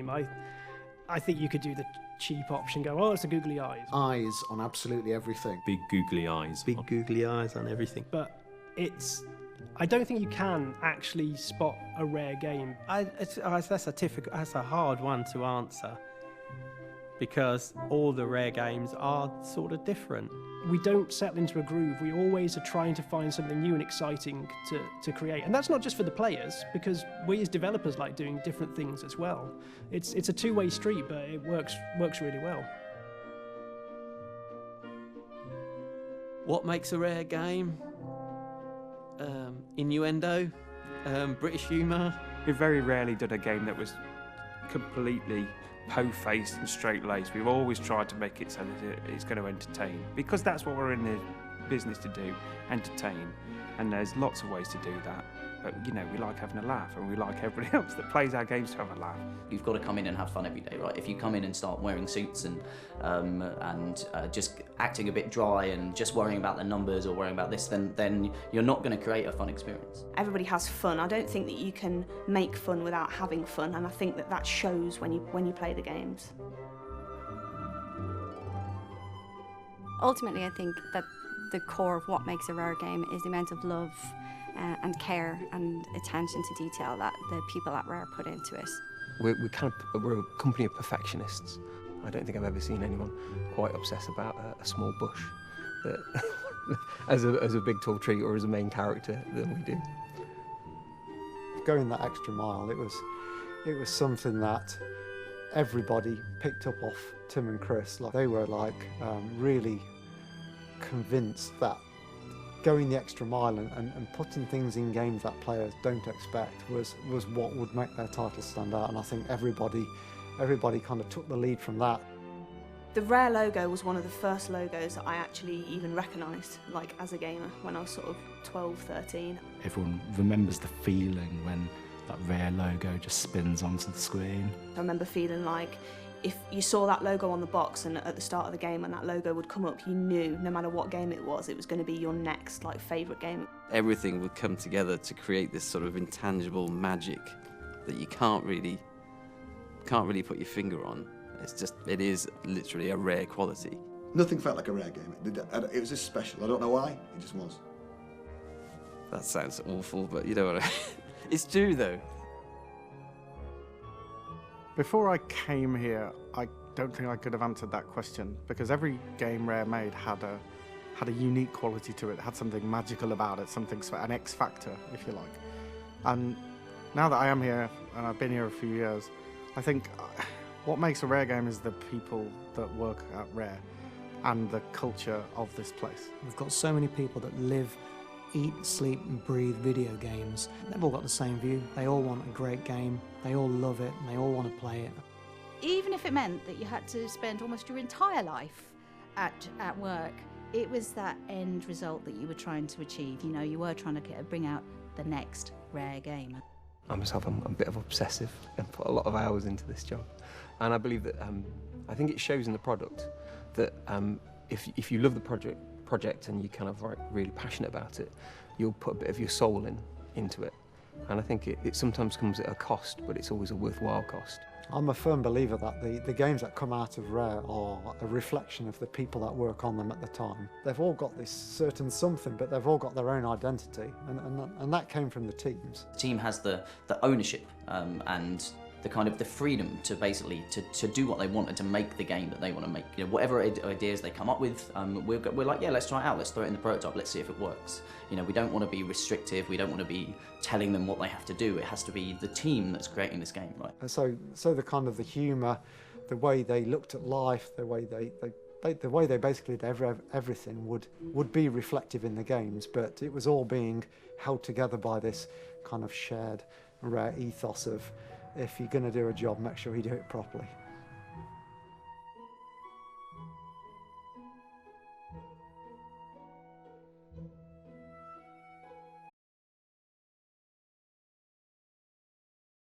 game. I think you could do the cheap option, go, oh, it's a googly eyes. Eyes on absolutely everything. Big googly eyes. Big googly eyes on everything. But I don't think you can actually spot a rare game. That's a hard one to answer, because all the rare games are sort of different. We don't settle into a groove. We always are trying to find something new and exciting to create. And that's not just for the players, because we as developers like doing different things as well. It's a two-way street, but it works really well. What makes a rare game? Innuendo, British humour. We very rarely did a game that was completely po-faced and straight-laced. We've always tried to make it so that it's going to entertain, because that's what we're in the business to do, entertain. And there's lots of ways to do that. But, you know, we like having a laugh, and we like everybody else that plays our games to have a laugh. You've got to come in and have fun every day, right? If you come in and start wearing suits and just acting a bit dry and just worrying about the numbers or worrying about this, then you're not going to create a fun experience. Everybody has fun. I don't think that you can make fun without having fun, and I think that shows when you play the games. Ultimately, I think that the core of what makes a rare game is the amount of love and care and attention to detail that the people at Rare put into it. We're a company of perfectionists. I don't think I've ever seen anyone quite obsess about a small bush that as a big tall tree or as a main character than we do. Going that extra mile, it was something that everybody picked up off Tim and Chris. Like, they were really convinced that going the extra mile and putting things in games that players don't expect was what would make their title stand out, and I think everybody kind of took the lead from that. The Rare logo was one of the first logos that I actually even recognised, like, as a gamer, when I was sort of 12, 13. Everyone remembers the feeling when that Rare logo just spins onto the screen. I remember feeling like if you saw that logo on the box and at the start of the game when that logo would come up, you knew no matter what game it was going to be your next favourite game. Everything would come together to create this sort of intangible magic that you can't really put your finger on. It is literally a rare quality. Nothing felt like a Rare game. It was just special. I don't know why, it just was. That sounds awful, but you know what it's true though. Before I came here, I don't think I could have answered that question, because every game Rare made had a unique quality to it, had something magical about it, an X factor, if you like. And now that I am here, and I've been here a few years, I think what makes a Rare game is the people that work at Rare and the culture of this place. We've got so many people that live, eat, sleep and breathe video games. They've all got the same view. They all want a great game, they all love it, and they all want to play it. Even if it meant that you had to spend almost your entire life at work, it was that end result that you were trying to achieve. You know, you were trying to bring out the next Rare game. I'm a bit of obsessive and put a lot of hours into this job. And I believe that, I think it shows in the product that if you love the project and you're kind of really passionate about it, you'll put a bit of your soul into it. And I think it sometimes comes at a cost, but it's always a worthwhile cost. I'm a firm believer that the games that come out of Rare are a reflection of the people that work on them at the time. They've all got this certain something, but they've all got their own identity, and that came from the teams. The team has the ownership and the kind of the freedom to basically to do what they want and to make the game that they want to make. You know, whatever ideas they come up with, we're like, yeah, let's try it out, let's throw it in the prototype, let's see if it works. You know, we don't want to be restrictive, we don't want to be telling them what they have to do. It has to be the team that's creating this game, right? And so the kind of the humour, the way they looked at life, the way they basically did everything would be reflective in the games, but it was all being held together by this kind of shared Rare ethos of, if you're going to do a job, make sure you do it properly.